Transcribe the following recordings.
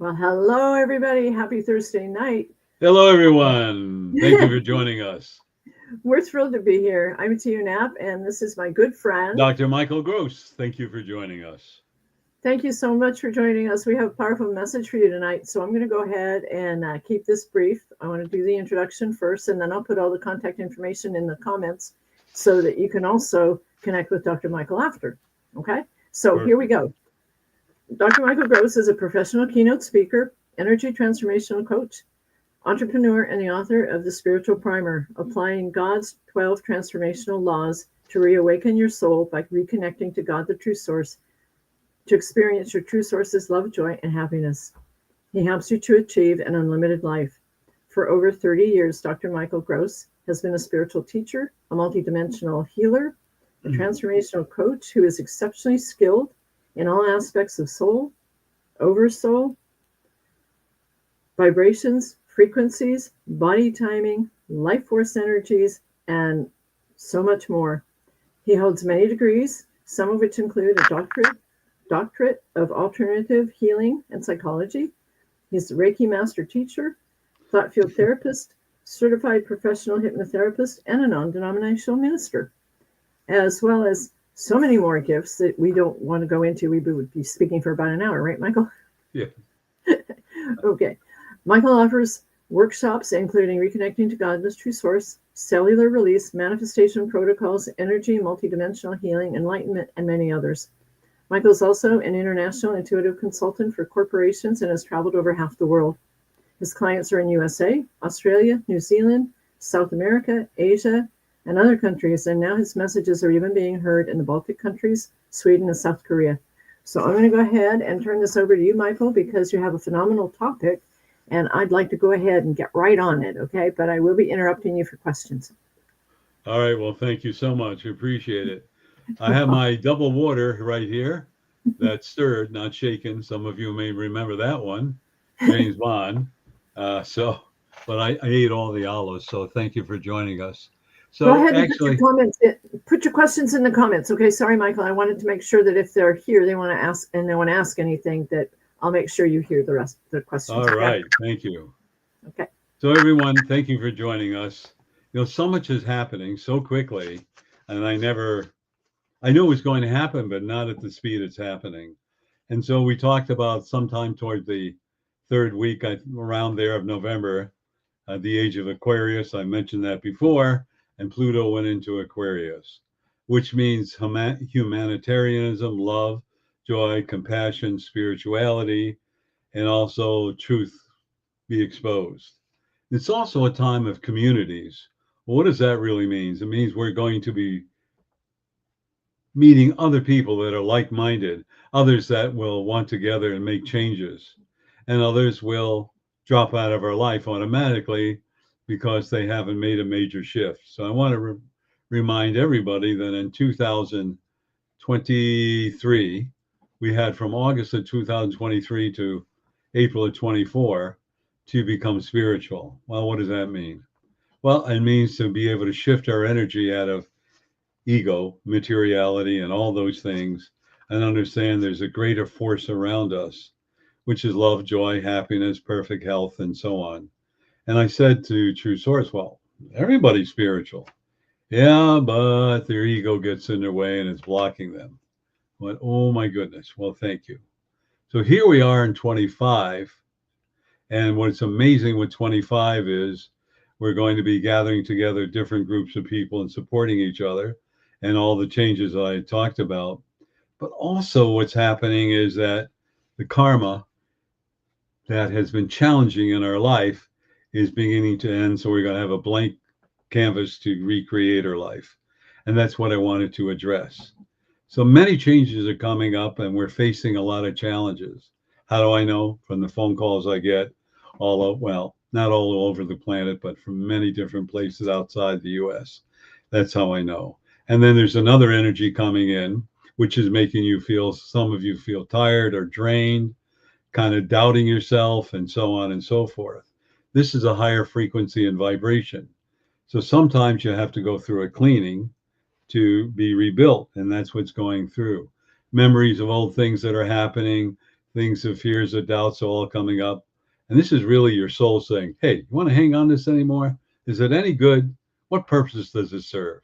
Well, hello, everybody. Happy Thursday night. Hello, everyone. Thank you for joining us. We're thrilled to be here. I'm Tia Knapp, and this is my good friend. Dr. Michael Gross, thank you for joining us. Thank you so much for joining us. We have a powerful message for you tonight. So I'm going to go ahead and keep this brief. I want to do the introduction first, and then I'll put all the contact information in the comments so that you can also connect with Dr. Michael after. Okay? So here we Perfect. go. Dr. Michael Gross is a professional keynote speaker, energy transformational coach, entrepreneur, and the author of The Spiritual Primer, applying God's 12 transformational laws to reawaken your soul by reconnecting to God, the true source, to experience your true source's love, joy, and happiness. He helps you to achieve an unlimited life. For over 30 years, Dr. Michael Gross has been a spiritual teacher, a multidimensional healer, a transformational coach who is exceptionally skilled in all aspects of soul, oversoul, vibrations, frequencies, body timing, life force energies, and so much more. He holds many degrees, some of which include a doctorate of alternative healing and psychology. He's a Reiki master teacher, thought field therapist, certified professional hypnotherapist, and a non-denominational minister, as well as so many more gifts that we don't want to go into. We would be speaking for about an hour, right, Michael? Yeah. Okay. Michael offers workshops including reconnecting to God's true source, cellular release, manifestation protocols, energy, multidimensional healing, enlightenment, and many others. Michael is also an international intuitive consultant for corporations and has traveled over half the world. His clients are in USA, Australia, New Zealand, South America, Asia, and other countries, and now his messages are even being heard in the Baltic countries, Sweden, and South Korea. So I'm going to go ahead and turn this over to you, Michael, because you have a phenomenal topic, and I'd like to go ahead and get right on it, okay? But I will be interrupting you for questions. All right. Well, thank you so much. Appreciate it. I have my double water right here that's stirred, not shaken. Some of you may remember that one, James Bond. But I ate all the olives. So thank you for joining us. Go So ahead and put your actually, comments in, put your questions in the comments. Okay, sorry, Michael. I wanted to make sure that if they're here, they want to ask and they want to ask anything, that I'll make sure you hear the rest of the questions. all Okay. right. Thank you. Okay. So, everyone, thank you for joining us. So much is happening so quickly, and I knew it was going to happen, but not at the speed it's happening. And so we talked about sometime toward the third week, around there of November, the age of Aquarius. I mentioned that before, and Pluto went into Aquarius, which means humanitarianism, love, joy, compassion, spirituality, and also truth be exposed. It's also a time of communities. Well, what does that really mean? It means we're going to be meeting other people that are like minded, others that will want together and make changes, and others will drop out of our life automatically because they haven't made a major shift. So I want to remind everybody that in 2023, we had from August of 2023 to April of 24 to become spiritual. Well, what does that mean? Well, it means to be able to shift our energy out of ego, materiality, and all those things, and understand there's a greater force around us, which is love, joy, happiness, perfect health, and so on. And I said to True Source, well, everybody's spiritual. Yeah, but their ego gets in their way and it's blocking them. But oh my goodness. Well, thank you. So here we are in 25. And what's amazing with 25 is we're going to be gathering together different groups of people and supporting each other and all the changes that I talked about. But also, what's happening is that the karma that has been challenging in our life is beginning to end. So we're going to have a blank canvas to recreate our life. And that's what I wanted to address. So many changes are coming up, and we're facing a lot of challenges. How do I know? From the phone calls I get well, not all over the planet, but from many different places outside the US. That's how I know. And then there's another energy coming in, which is making some of you feel tired or drained, kind of doubting yourself, and so on and so forth. This is a higher frequency and vibration. So sometimes you have to go through a cleaning to be rebuilt, and that's what's going through. Memories of old things that are happening, things of fears of doubts all coming up. And this is really your soul saying, hey, you want to hang on this anymore? Is it any good? What purpose does it serve?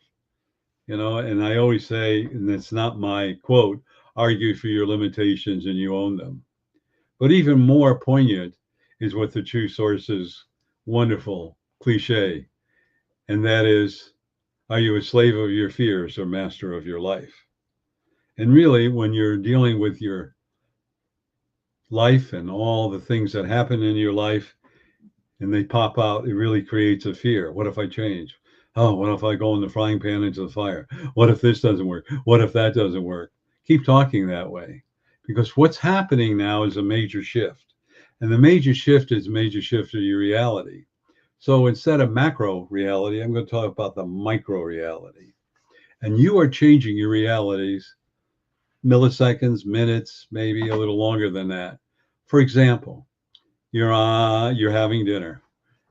And I always say, and it's not my quote, argue for your limitations and you own them. But even more poignant is what the True Source's wonderful cliche, and that is, are you a slave of your fears or master of your life? And really, when you're dealing with your life and all the things that happen in your life and they pop out, it really creates a fear. What if I change? Oh, what if I go in the frying pan into the fire? What if this doesn't work? What if that doesn't work? Keep talking that way, because what's happening now is a major shift. And the major shift is a major shift of your reality. So instead of macro reality, I'm going to talk about the micro reality. And you are changing your realities milliseconds, minutes, maybe a little longer than that. For example, you're having dinner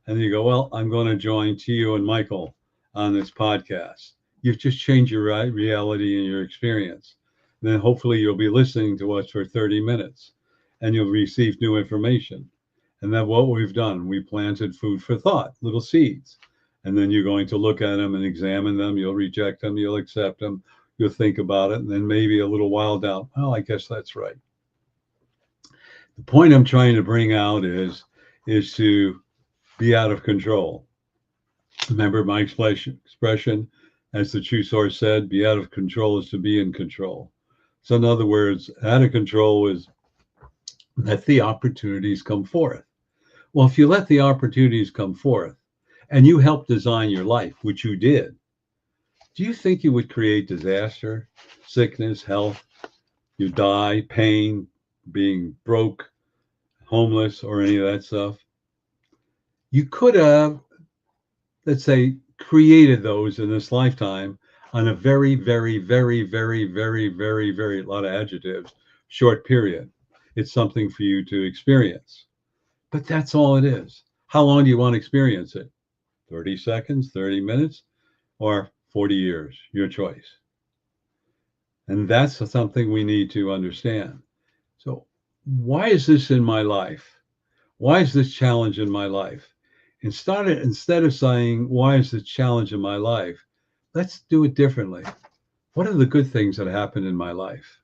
and you go, well, I'm going to join Tio and Michael on this podcast. You've just changed your reality and your experience. And then hopefully you'll be listening to us for 30 minutes and you'll receive new information. And then what we've done, we planted food for thought, little seeds. And then you're going to look at them and examine them. You'll reject them. You'll accept them. You'll think about it. And then maybe a little while down, oh, I guess that's right. The point I'm trying to bring out is to be out of control. Remember my expression, as the True Source said, be out of control is to be in control. So in other words, out of control is let the opportunities come forth. Well, if you let the opportunities come forth and you help design your life, which you did, do you think you would create disaster, sickness, health, you die, pain, being broke, homeless, or any of that stuff? You could have, let's say, created those in this lifetime on a very, very, very, very, very, very, very, a lot of adjectives, short period. It's something for you to experience. But that's all it is. How long do you want to experience it? 30 seconds, 30 minutes, or 40 years? Your choice. And that's something we need to understand. So why is this in my life? Why is this challenge in my life? Instead of saying, why is this challenge in my life? Let's do it differently. What are the good things that happened in my life?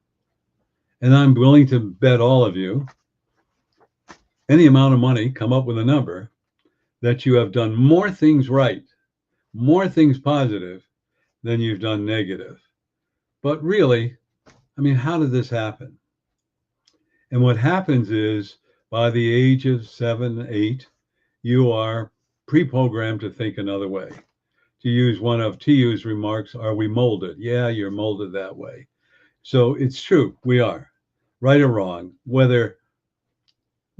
And I'm willing to bet all of you any amount of money, come up with a number, that you have done more things right, more things positive than you've done negative. But really, I mean, how did this happen? And what happens is by the age of 7, 8, you are pre-programmed to think another way. To use one of TU's remarks, are we molded? Yeah, you're molded that way. So it's true, we are, right or wrong, whether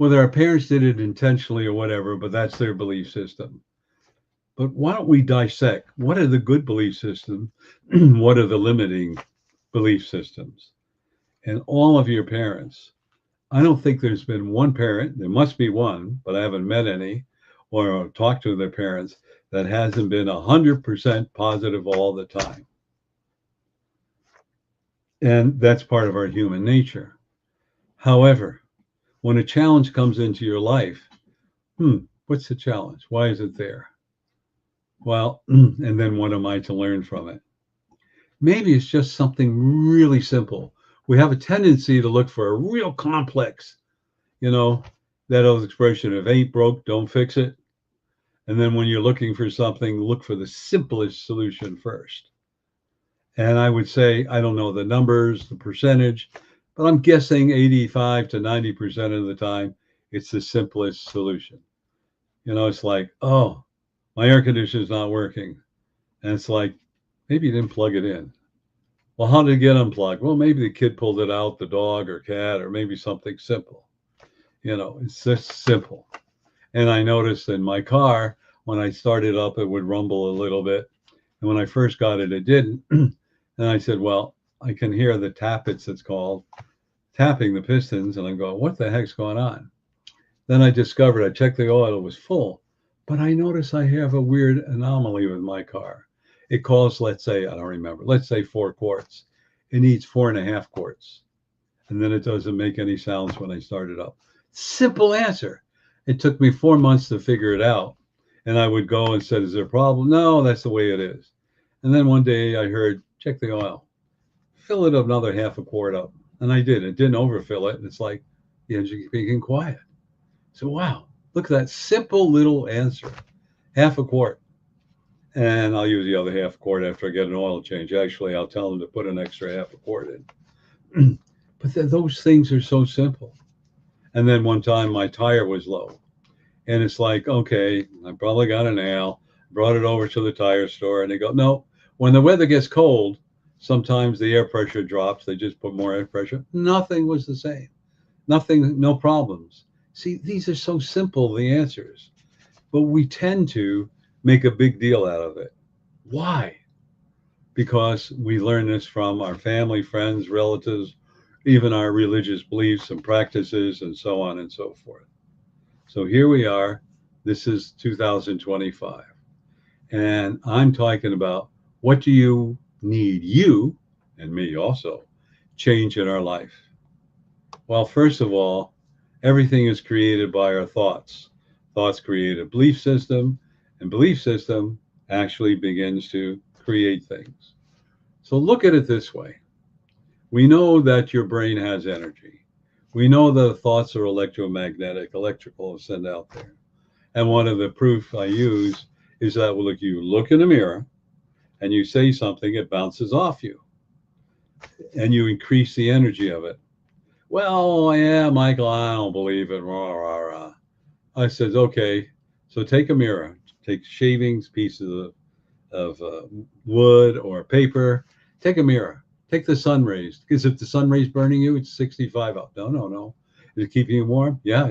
our parents did it intentionally or whatever, but that's their belief system. But why don't we dissect? What are the good belief systems? What are the limiting belief systems? And all of your parents, I don't think there's been one parent, there must be one, but I haven't met any or talked to their parents that hasn't been 100% positive all the time. And that's part of our human nature. However, when a challenge comes into your life, what's the challenge? Why is it there? Well, and then what am I to learn from it? Maybe it's just something really simple. We have a tendency to look for a real complex, that old expression, if ain't broke, don't fix it. And then when you're looking for something, look for the simplest solution first. And I would say, I don't know the numbers, the percentage, but I'm guessing 85 to 90% of the time, it's the simplest solution. It's like, oh, my air conditioner is not working. And it's like, maybe you didn't plug it in. Well, how did it get unplugged? Well, maybe the kid pulled it out, the dog or cat, or maybe something simple. It's just simple. And I noticed in my car, when I started up, it would rumble a little bit. And when I first got it, it didn't. And I said, well, I can hear the tappets, it's called, tapping the pistons. And I'm going, what the heck's going on? Then I discovered, I checked the oil, it was full. But I noticed I have a weird anomaly with my car. It calls, let's say, I don't remember, let's say 4 quarts. It needs 4.5 quarts. And then it doesn't make any sounds when I start it up. Simple answer. It took me 4 months to figure it out. And I would go and said, is there a problem? No, that's the way it is. And then one day I heard, check the oil, fill it another half a quart up. And I did. It didn't overfill it. And it's like the engine being quiet. So, wow, look at that simple little answer. Half a quart. And I'll use the other half a quart after I get an oil change. Actually, I'll tell them to put an extra half a quart in. But those things are so simple. And then one time my tire was low. And it's like, okay, I probably got a nail, brought it over to the tire store. And they go, no, when the weather gets cold, sometimes the air pressure drops. They just put more air pressure. Nothing was the same. Nothing, no problems. See, these are so simple, the answers. But we tend to make a big deal out of it. Why? Because we learn this from our family, friends, relatives, even our religious beliefs and practices, and so on and so forth. So here we are. This is 2025. And I'm talking about what do you need, you and me also, change in our life? Well, first of all, everything is created by our thoughts. Thoughts create a belief system, and belief system actually begins to create things. So look at it this way. We know that your brain has energy. We know that thoughts are electromagnetic, electrical send out there. And one of the proof I use is that you look in the mirror and you say something, it bounces off you and you increase the energy of it. Well, yeah, Michael, I don't believe it. Rah, rah, rah. I said, okay, so take a mirror, take shavings, pieces of wood or paper, take a mirror, take the sun rays, because if the sun rays burning you, it's 65 up. No. Is it keeping you warm? Yeah.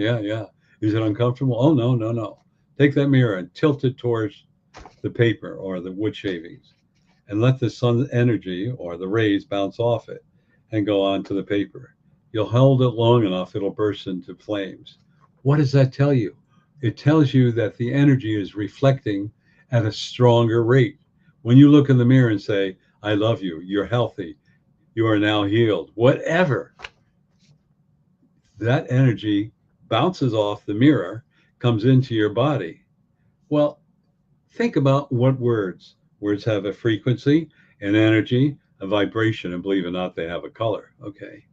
Is it uncomfortable? Oh, no. Take that mirror and tilt it towards the paper or the wood shavings and let the sun energy or the rays bounce off it and go onto the paper. You'll hold it long enough, it'll burst into flames. What does that tell you? It tells you that the energy is reflecting at a stronger rate. When you look in the mirror and say, I love you, you're healthy, you are now healed, whatever, that energy bounces off the mirror, comes into your body. Well, think about what words. Words have a frequency, an energy, a vibration, and believe it or not, they have a color. Okay.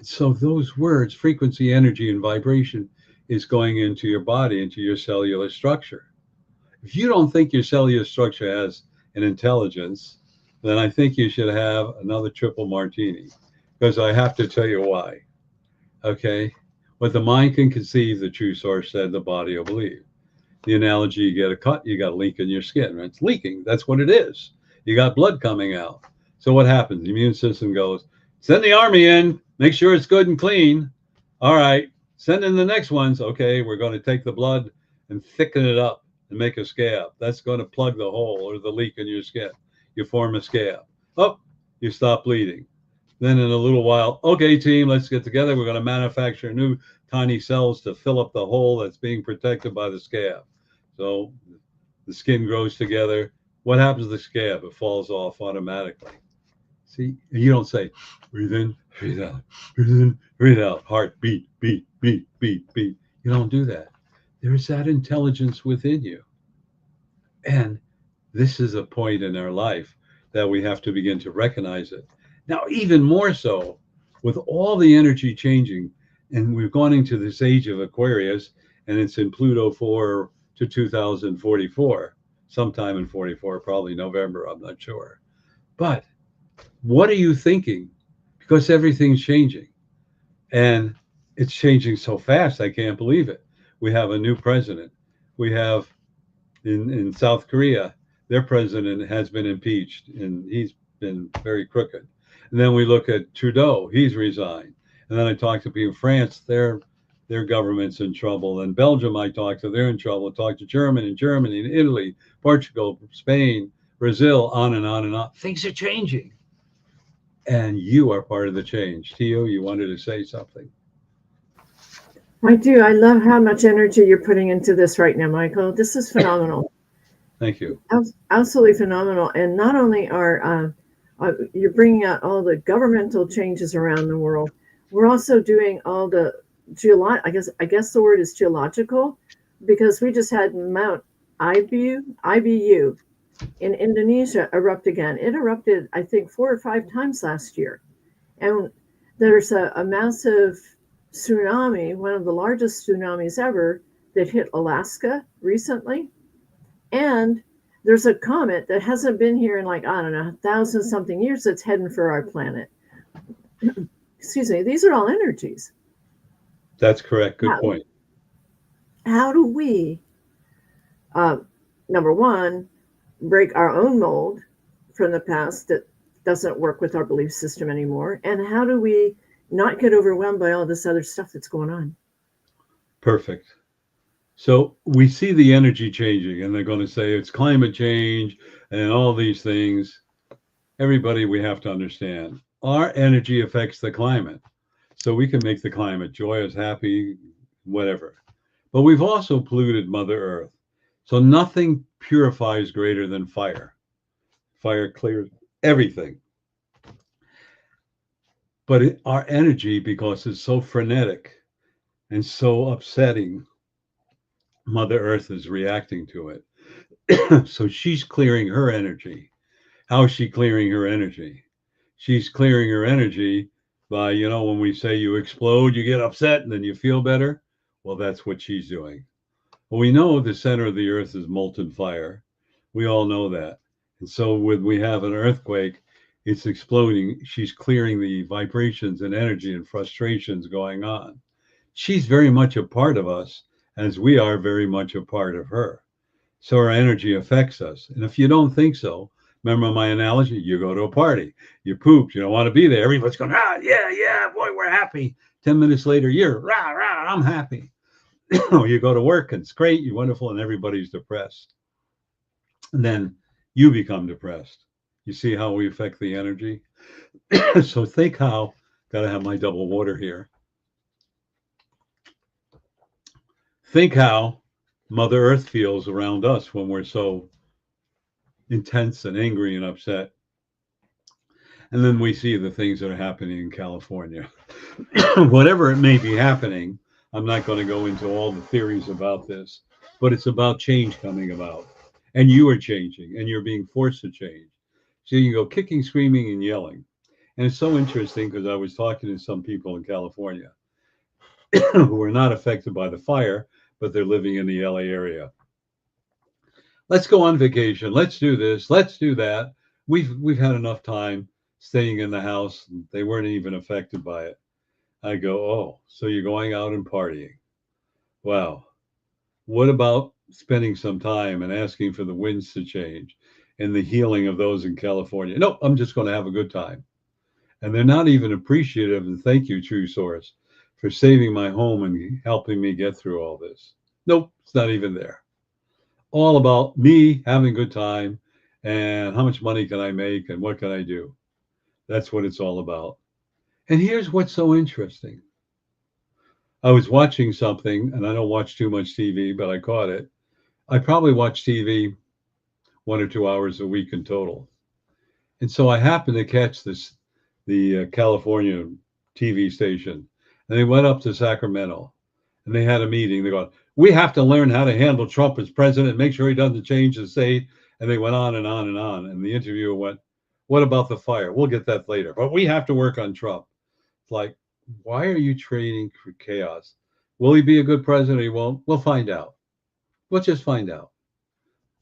So those words, frequency, energy, and vibration, is going into your body, into your cellular structure. If you don't think your cellular structure has an intelligence, then I think you should have another triple martini, because I have to tell you why. Okay? What the mind can conceive, the true source said, the body will believe. The analogy, you get a cut, you got a leak in your skin. It's leaking. That's what it is. You got blood coming out. So what happens? The immune system goes, send the army in, make sure it's good and clean. All right, send in the next ones. Okay, we're going to take the blood and thicken it up and make a scab. That's going to plug the hole or the leak in your skin. You form a scab. Oh, you stop bleeding. Then in a little while, okay, team, let's get together. We're going to manufacture new tiny cells to fill up the hole that's being protected by the scab. So the skin grows together. What happens to the scab? It falls off automatically. See, you don't say, breathe in, breathe out, breathe in, breathe out, heart beat, beat, beat, beat, beat. You don't do that. There's that intelligence within you. And this is a point in our life that we have to begin to recognize it. Now, even more so, with all the energy changing, and we've gone into this age of Aquarius, and it's in Pluto 4 to 2044, sometime in 44, probably November, I'm not sure. But what are you thinking? Because everything's changing. And it's changing so fast, I can't believe it. We have a new president. We have in South Korea, their president has been impeached, and he's been very crooked. And then we look at Trudeau, he's resigned. And then I talked to people in France, their government's in trouble. And Belgium, I talked to, they're in trouble. I talked to Germany, and Italy, Portugal, Spain, Brazil, on and on and on. Things are changing. And you are part of the change. Tio, you wanted to say something. I do. I love how much energy you're putting into this right now, Michael. This is phenomenal. Thank you. Absolutely phenomenal. And not only are you're bringing out all the governmental changes around the world, we're also doing all the I guess the word is geological, because we just had Mount Ibu in Indonesia erupt again. It erupted, I think, 4 or 5 times last year. And there's a massive tsunami, one of the largest tsunamis ever, that hit Alaska recently. And there's a comet that hasn't been here in, like, I don't know, 1,000 something years, that's heading for our planet. Excuse me, these are all energies. That's correct. Good How, point. how do we, uh, number one, break our own mold from the past that doesn't work with our belief system anymore? And how do we not get overwhelmed by all this other stuff that's going on? Perfect. So we see the energy changing, and they're going to say it's climate change and all these things. Everybody, we have to understand our energy affects the climate. So we can make the climate joyous, happy, whatever. But we've also polluted Mother Earth. So nothing purifies greater than fire. Fire clears everything. But our energy, because it's so frenetic and so upsetting, Mother Earth is reacting to it. So she's clearing her energy. How is she clearing her energy? She's clearing her energy by, when we say you explode, you get upset and then you feel better. Well, that's what she's doing. Well, we know the center of the earth is molten fire. We all know that. And so when we have an earthquake, it's exploding. She's clearing the vibrations and energy and frustrations going on. She's very much a part of us, as we are very much a part of her. So our energy affects us. And if you don't think so, remember my analogy? You go to a party, you poop, you don't want to be there. Everybody's going, yeah, boy, we're happy. 10 minutes later, you're, I'm happy. You go to work and it's great, you're wonderful, and everybody's depressed. And then you become depressed. You see how we affect the energy? So think how, got to have my double water here. Think how Mother Earth feels around us when we're so intense and angry and upset. And then we see the things that are happening in California. Whatever it may be happening, I'm not going to go into all the theories about this, but it's about change coming about. And you are changing and you're being forced to change. So you go kicking, screaming, and yelling. And it's so interesting because I was talking to some people in California who are not affected by the fire, but they're living in the LA area. Let's go on vacation. Let's do this. Let's do that. We've had enough time staying in the house. They weren't even affected by it. I go, oh, so you're going out and partying. Wow. What about spending some time and asking for the winds to change and the healing of those in California? No, I'm just going to have a good time. And they're not even appreciative. And thank you, True Source, for saving my home and helping me get through all this. Nope, it's not even there. All about me having a good time and how much money can I make and what can I do. That's what it's all about. And here's what's so interesting. I was watching something, and I don't watch too much TV, but I caught it. I probably watch TV 1 or 2 hours a week in total. And so I happened to catch the California TV station, and they went up to Sacramento, and they had a meeting. They go, we have to learn how to handle Trump as president, make sure he doesn't change the state. And they went on and on and on. And the interviewer went, what about the fire? We'll get that later, but we have to work on Trump. It's like, why are you trading for chaos? Will he be a good president? He won't. We'll find out. We'll just find out.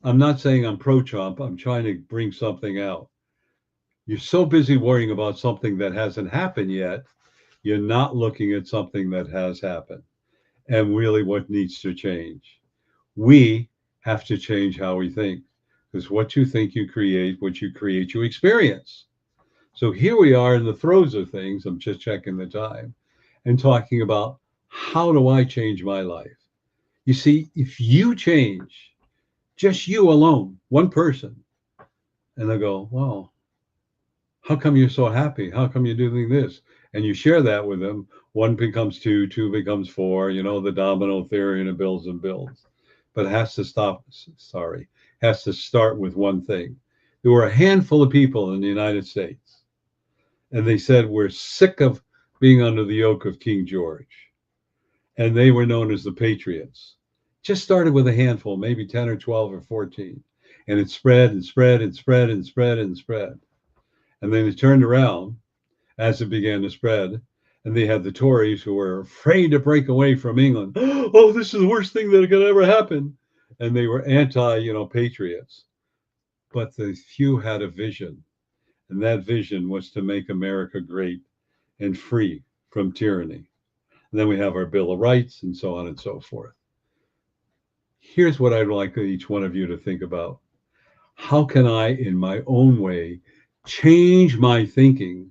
I'm not saying I'm pro-Trump. I'm trying to bring something out. You're so busy worrying about something that hasn't happened yet. You're not looking at something that has happened and really what needs to change. We have to change how we think, because what you think you create, what you create, you experience. So here we are in the throes of things. I'm just checking the time and talking about how do I change my life? You see, if you change, just you alone, one person, and they go, well, how come you're so happy? How come you're doing this? And you share that with them. One becomes two, two becomes four, the domino theory, and it builds and builds. But it has to has to start with one thing. There were a handful of people in the United States, and they said, we're sick of being under the yoke of King George. And they were known as the Patriots. Just started with a handful, maybe 10 or 12 or 14. And it spread and spread and spread and spread and spread. And then it turned around as it began to spread. And they had the Tories who were afraid to break away from England. Oh, this is the worst thing that could ever happen. And they were patriots. But the few had a vision. And that vision was to make America great and free from tyranny. And then we have our Bill of Rights and so on and so forth. Here's what I'd like each one of you to think about. How can I, in my own way, change my thinking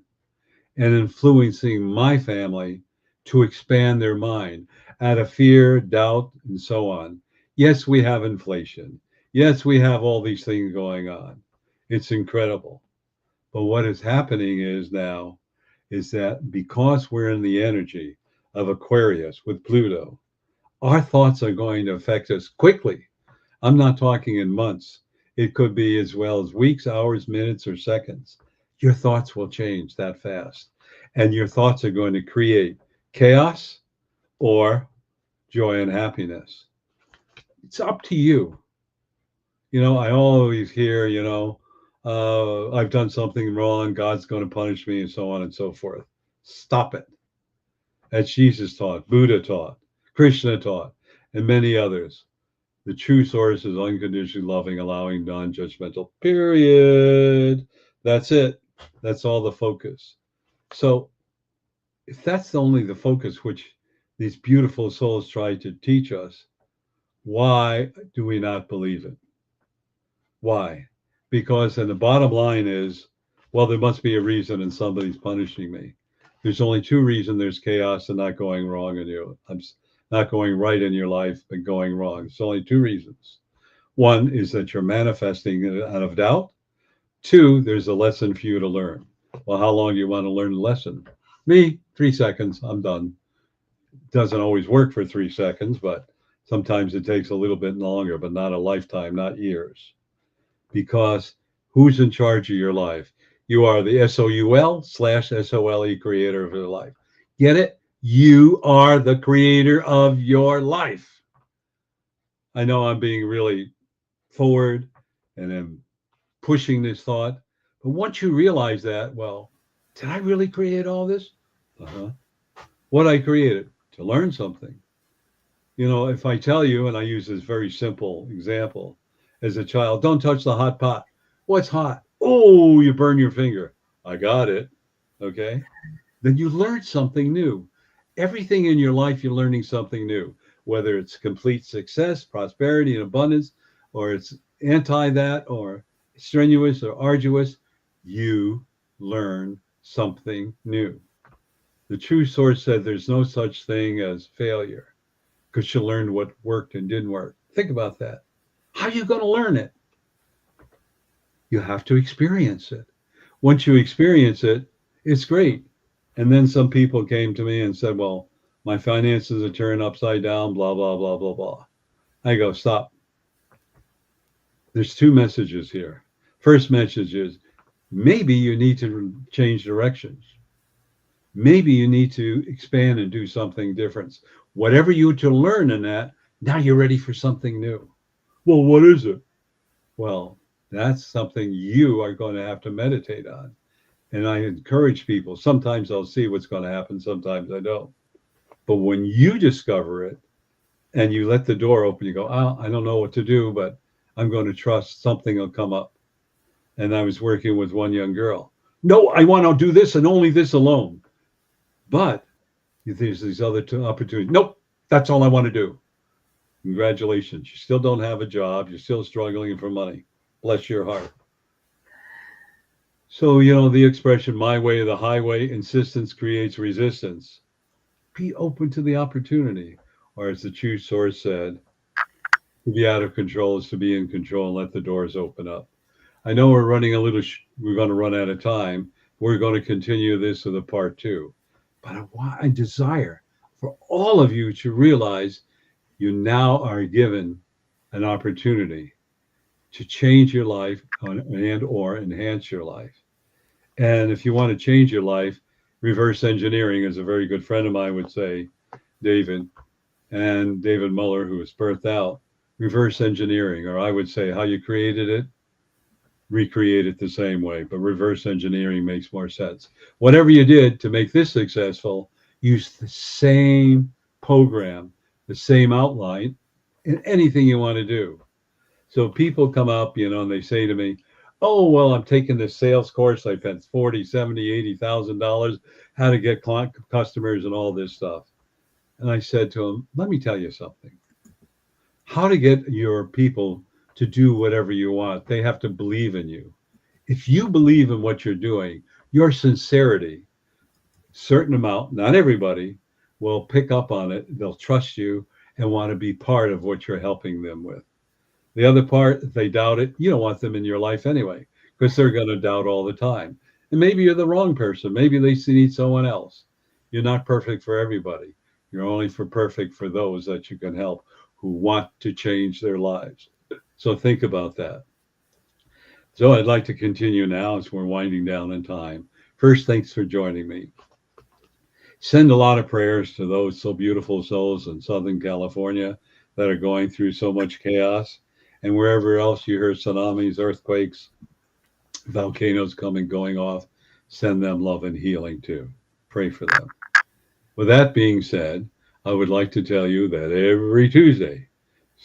and influencing my family to expand their mind out of fear, doubt, and so on? Yes, we have inflation. Yes, we have all these things going on. It's incredible. But what is happening is now is that because we're in the energy of Aquarius with Pluto, our thoughts are going to affect us quickly. I'm not talking in months. It could be as well as weeks, hours, minutes, or seconds. Your thoughts will change that fast. And your thoughts are going to create chaos or joy and happiness. It's up to you. I always hear, I've done something wrong, God's going to punish me, and so on and so forth. Stop it. As Jesus taught, Buddha taught, Krishna taught, and many others. The true source is unconditionally loving, allowing, non-judgmental, period. That's it. That's all the focus. So if that's only the focus which these beautiful souls try to teach us, why do we not believe it? Why? Because then the bottom line is, well, there must be a reason and somebody's punishing me. There's only two reasons: there's chaos and not going wrong in you. I'm not going right in your life, but going wrong. It's only two reasons. One is that you're manifesting out of doubt. Two, there's a lesson for you to learn. Well, how long do you want to learn the lesson? Me, 3 seconds, I'm done. It doesn't always work for 3 seconds, but sometimes it takes a little bit longer, but not a lifetime, not years. Because who's in charge of your life? You are the SOUL/SOLE creator of your life. Get it? You are the creator of your life. I know I'm being really forward and I'm pushing this thought, but once you realize that, well, did I really create all this? What I created to learn something. If I tell you, and I use this very simple example, as a child, don't touch the hot pot. What's hot? Oh, you burn your finger. I got it. Okay. Then you learned something new. Everything in your life, you're learning something new, whether it's complete success, prosperity, and abundance, or it's anti that, or strenuous or arduous. You learn something new. The true source said there's no such thing as failure because you learned what worked and didn't work. Think about that. How are you going to learn it? You have to experience it. Once you experience it, it's great. And then some people came to me and said, well, my finances are turned upside down, blah, blah, blah, blah, blah. I go, stop. There's two messages here. First message is maybe you need to change directions. Maybe you need to expand and do something different. Whatever you to learn in that, now you're ready for something new. Well, what is it? Well, that's something you are going to have to meditate on. And I encourage people, sometimes I'll see what's going to happen, sometimes I don't. But when you discover it and you let the door open, you go, oh, I don't know what to do, but I'm going to trust something will come up. And I was working with one young girl. No, I want to do this and only this alone. But there's these other two opportunities. Nope, that's all I want to do. Congratulations. You still don't have a job. You're still struggling for money. Bless your heart. So, the expression, my way or the highway, insistence creates resistance. Be open to the opportunity. Or as the true source said, to be out of control is to be in control and let the doors open up. I know we're running we're going to run out of time. We're going to continue this with a part 2. But I desire for all of you to realize you now are given an opportunity to change your life and or enhance your life. And if you want to change your life, reverse engineering, as a very good friend of mine would say, David, and David Muller, who was birthed out, reverse engineering, or I would say how you created it, recreate it the same way, but reverse engineering makes more sense. Whatever you did to make this successful, use the same program, the same outline in anything you want to do. So people come up, and they say to me, oh, well, I'm taking this sales course. I spent 40, 70, $80,000, how to get customers and all this stuff. And I said to him, let me tell you something. How to get your people to do whatever you want, they have to believe in you. If you believe in what you're doing, your sincerity, certain amount, not everybody, will pick up on it. They'll trust you and want to be part of what you're helping them with. The other part, if they doubt it, you don't want them in your life anyway, because they're going to doubt all the time. And maybe you're the wrong person. Maybe they need someone else. You're not perfect for everybody. You're only perfect for those that you can help who want to change their lives. So think about that. So I'd like to continue now as we're winding down in time. First, thanks for joining me. Send a lot of prayers to those so beautiful souls in Southern California that are going through so much chaos. And wherever else you hear tsunamis, earthquakes, volcanoes coming, going off, send them love and healing too. Pray for them. With that being said, I would like to tell you that every Tuesday,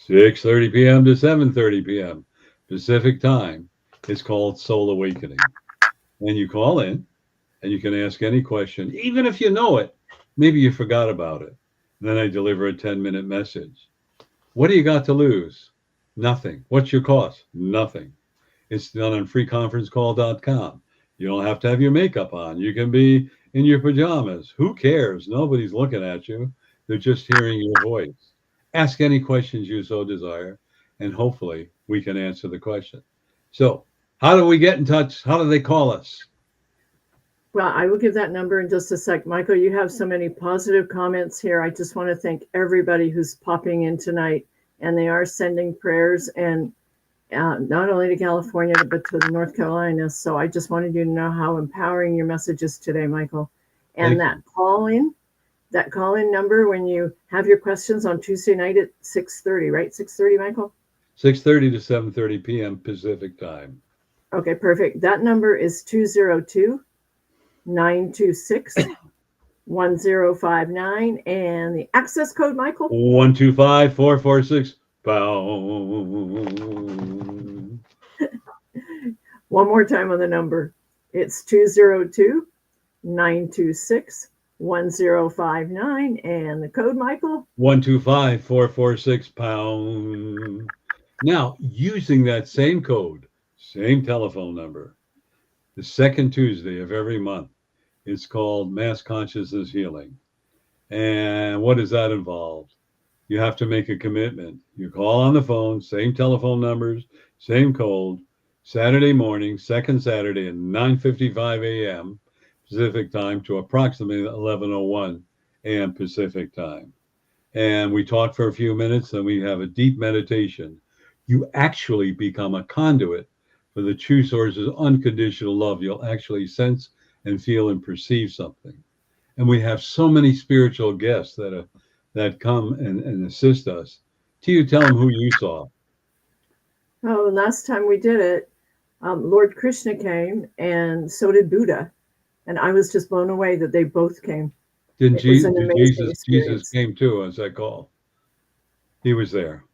6:30 p.m. to 7:30 p.m. Pacific time, is called Soul Awakening. And you call in and you can ask any question, even if you know it. Maybe you forgot about it. Then I deliver a 10-minute message. What do you got to lose? Nothing. What's your cost? Nothing. It's done on freeconferencecall.com. You don't have to have your makeup on. You can be in your pajamas. Who cares? Nobody's looking at you. They're just hearing your voice. Ask any questions you so desire, and hopefully we can answer the question. So, how do we get in touch? How do they call us? Well, I will give that number in just a sec. Michael, you have so many positive comments here. I just want to thank everybody who's popping in tonight. And they are sending prayers, and not only to California, but to the North Carolina. So I just wanted you to know how empowering your message is today, Michael. And that call-in number when you have your questions on Tuesday night at 6:30, right? 6:30, Michael? 6:30 to 7:30 p.m. Pacific time. Okay, perfect. That number is 202-926-1059. And the access code, Michael? 125-446 pound. One more time on the number. It's 202-926-1059. And the code, Michael? 125-446 pound. Now, using that same code, same telephone number, the second Tuesday of every month, it's called Mass Consciousness Healing. And what does that involve? You have to make a commitment. You call on the phone, same telephone numbers, same code, Saturday morning, second Saturday at 9:55 a.m. Pacific time to approximately 11:01 a.m. Pacific time. And we talk for a few minutes, and we have a deep meditation. You actually become a conduit for the true source's unconditional love. You'll actually sense and feel and perceive something. And we have so many spiritual guests that come and assist us. You tell them who you saw. Oh, last time we did it, Lord Krishna came, and so did Buddha. And I was just blown away that they both came. Didn't Jesus came too, as I call. He was there.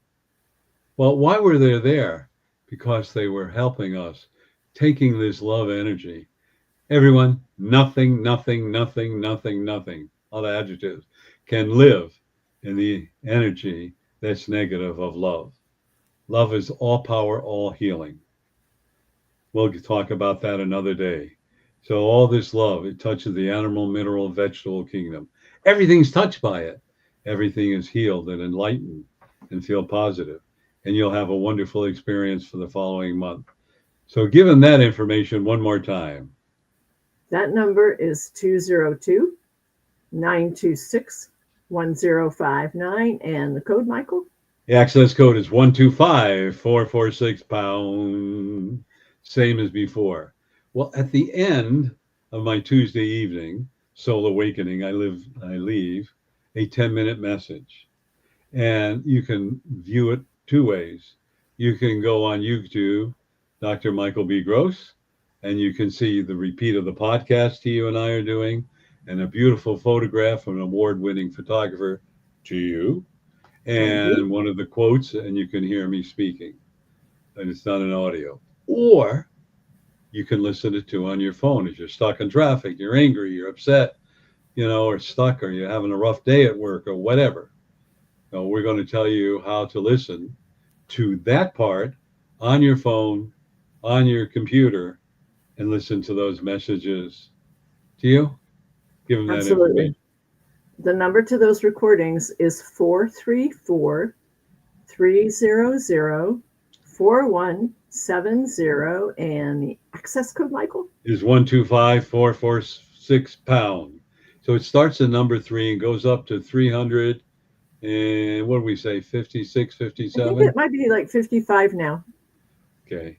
Well, why were they there? Because they were helping us, taking this love energy. Everyone, nothing, nothing, nothing, nothing, nothing, all the adjectives, can live in the energy that's negative of love. Love is all power, all healing. We'll talk about that another day. So all this love, it touches the animal, mineral, vegetable kingdom. Everything's touched by it. Everything is healed and enlightened and feel positive. And you'll have a wonderful experience for the following month. So give them that information one more time. That number is 202-926-1059. And the code, Michael? The access code is 125-446 pound. Same as before. Well, at the end of my Tuesday evening, Soul Awakening, I leave a 10-minute message. And you can view it two ways. You can go on YouTube, Dr. Michael B. Gross, and you can see the repeat of the podcast you and I are doing, and a beautiful photograph from an award-winning photographer to you, Thank you. and one of the quotes, and you can hear me speaking. And it's not an audio. Or you can listen to it on your phone if you're stuck in traffic, you're angry, you're upset, or stuck, or you're having a rough day at work, or whatever. So we're going to tell you how to listen to that part on your phone, on your computer, and listen to those messages to you. Give them that Absolutely. information. The number to those recordings is 434-300-4170. And the access code, Michael? Is 125-446-pound. So it starts at number 3 and goes up to 300. And what do we say, 56, I think 57? it might be like 55 now. Okay.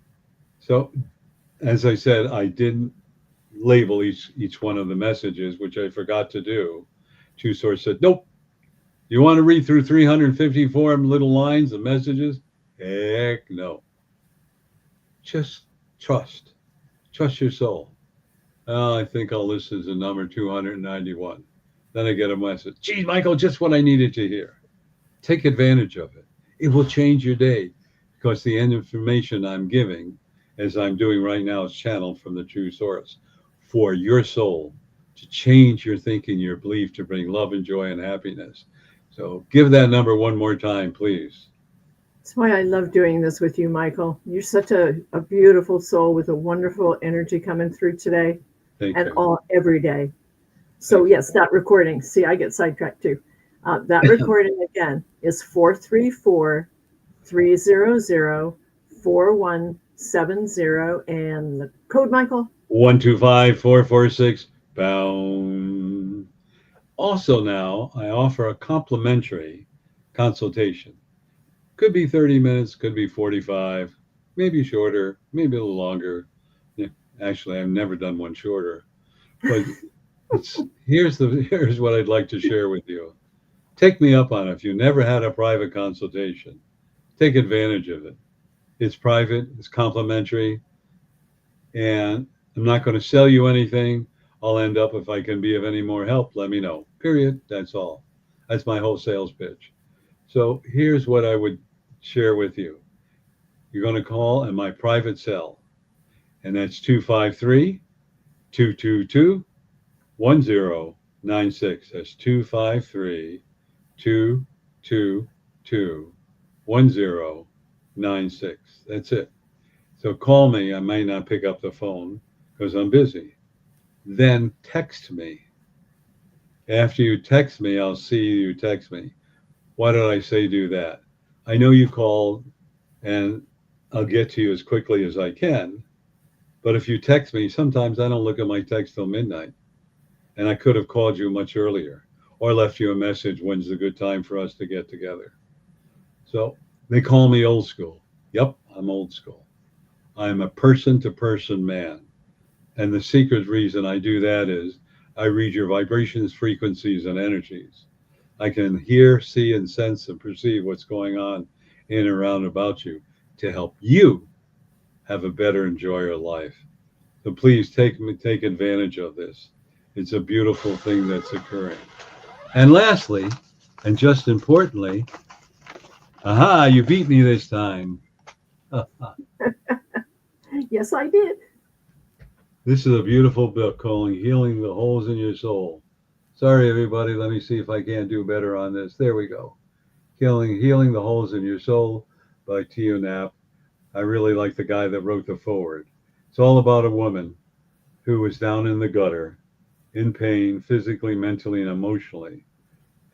So as I said, I didn't label each one of the messages, which I forgot to do. Two Source said, nope. You want to read through 354 little lines of messages? Heck no. Just trust. Trust your soul. I think I'll listen to number 291. Then I get a message. Geez, Michael, just what I needed to hear. Take advantage of it. It will change your day because the information I'm giving, as I'm doing right now, is channeled from the true source for your soul to change your thinking, your belief, to bring love and joy and happiness. So give that number one more time, please. That's why I love doing this with you, Michael. You're such a beautiful soul with a wonderful energy coming through today Thank and you. every day. So yes, that recording. See, I get sidetracked too. That recording again is 434-300-4170. And the code, Michael? 125-446-pound. Also now, I offer a complimentary consultation. Could be 30 minutes, could be 45, maybe shorter, maybe a little longer. Yeah, actually, I've never done one shorter. But here's what I'd like to share with you. Take me up on it. If you never had a private consultation, take advantage of it. It's private, it's complimentary, and I'm not going to sell you anything. I'll end up, if I can be of any more help, let me know. Period. That's all. That's my whole sales pitch. So here's what I would share with you. You're going to call in my private cell, and that's 253-222-1096. That's 253-222-1096. That's it. So call me. I might not pick up the phone because I'm busy. Then text me. After you text me, I'll see you text me. Why did I say do that? I know you called, and I'll get to you as quickly as I can. But if you text me, sometimes I don't look at my text till midnight. And I could have called you much earlier or left you a message, when's a good time for us to get together. So they call me old school. Yep, I'm old school. I'm a person-to-person man. And the secret reason I do that is I read your vibrations, frequencies, and energies. I can hear, see, and sense and perceive what's going on in and around about you to help you have a better and joyous life. So please take advantage of this. It's a beautiful thing that's occurring. And lastly, and just importantly, you beat me this time. Yes, I did. This is a beautiful book called Healing the Holes in Your Soul. Sorry, everybody. Let me see if I can do better on this. There we go. Healing the Holes in Your Soul by Tio Knapp. I really like the guy that wrote the foreword. It's all about a woman who was down in the gutter, in pain, physically, mentally, and emotionally,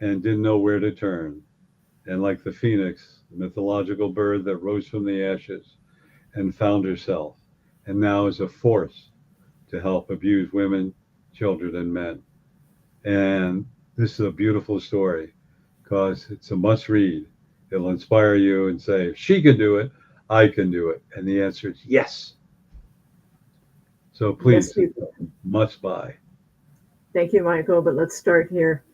and didn't know where to turn. And like the phoenix, the mythological bird that rose from the ashes and found herself, and now is a force to help abused women, children, and men. And this is a beautiful story because it's a must read. It'll inspire you and say, if she can do it, I can do it. And the answer is yes. So please, Yes, must buy. Thank you, Michael. But let's start here.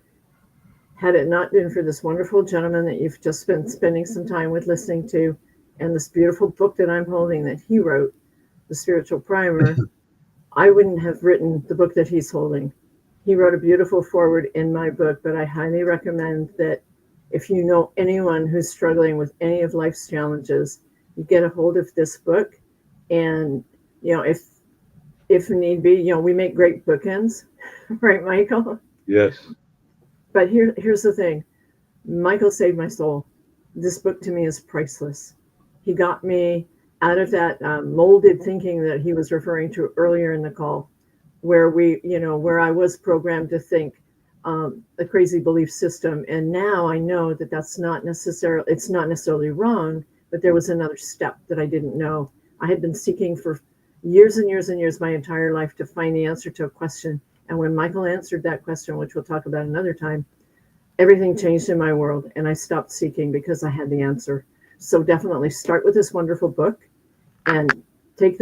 Had it not been for this wonderful gentleman that you've just been spending some time with listening to, and this beautiful book that I'm holding that he wrote, The Spiritual Primer, I wouldn't have written the book that he's holding. He wrote a beautiful foreword in my book, but I highly recommend that if you know anyone who's struggling with any of life's challenges, you get a hold of this book. And, if need be, we make great bookends, right, Michael? Yes. But here's the thing. Michael saved my soul. This book to me is priceless. He got me out of that molded thinking that he was referring to earlier in the call, where where I was programmed to think a crazy belief system. And now I know that it's not necessarily wrong, but there was another step that I didn't know. I had been seeking for years and years and years, my entire life, to find the answer to a question. And when Michael answered that question, which we'll talk about another time, everything changed in my world, and I stopped seeking because I had the answer. So definitely start with this wonderful book and take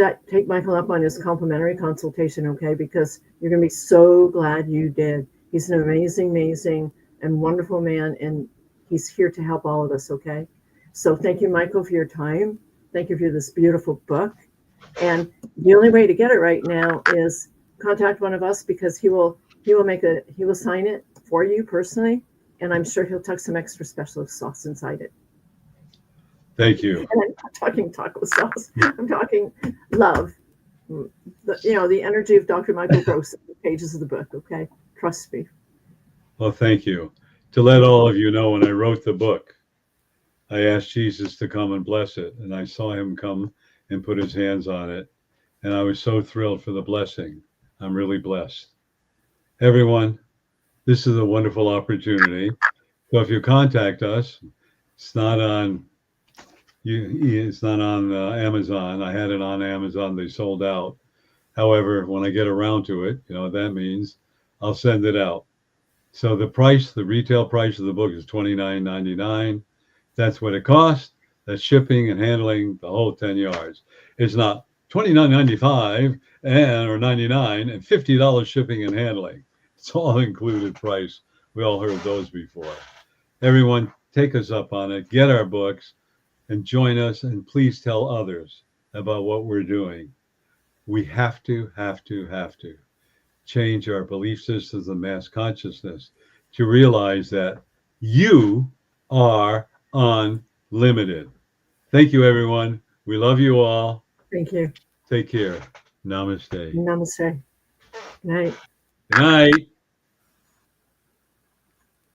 Michael up on his complimentary consultation, okay? Because you're going to be so glad you did. He's an amazing and wonderful man, and he's here to help all of us, okay? So thank you, Michael, for your time. Thank you for this beautiful book. And the only way to get it right now is contact one of us, because he will sign it for you personally, and I'm sure he'll tuck some extra special sauce inside it. Thank you. And I'm not talking taco sauce. I'm talking love. The energy of Dr. Michael Gross in the pages of the book, okay? Trust me. Well, thank you. To let all of you know, when I wrote the book, I asked Jesus to come and bless it, and I saw him come and put his hands on it, and I was so thrilled for the blessing. I'm really blessed. Everyone, this is a wonderful opportunity. So if you contact us, it's not on Amazon. I had it on Amazon. They sold out. However, when I get around to it, that means I'll send it out. So the retail price of the book is $29.99. That's what it costs. That's shipping and handling, the whole 10 yards. It's not $29.95 or $99 and $50 shipping and handling. It's all included price. We all heard those before. Everyone, take us up on it. Get our books and join us, and please tell others about what we're doing. We have to change our belief systems and mass consciousness to realize that you are unlimited. Thank you, everyone. We love you all. Thank you. Take care. Namaste. Namaste. Good night. Good night.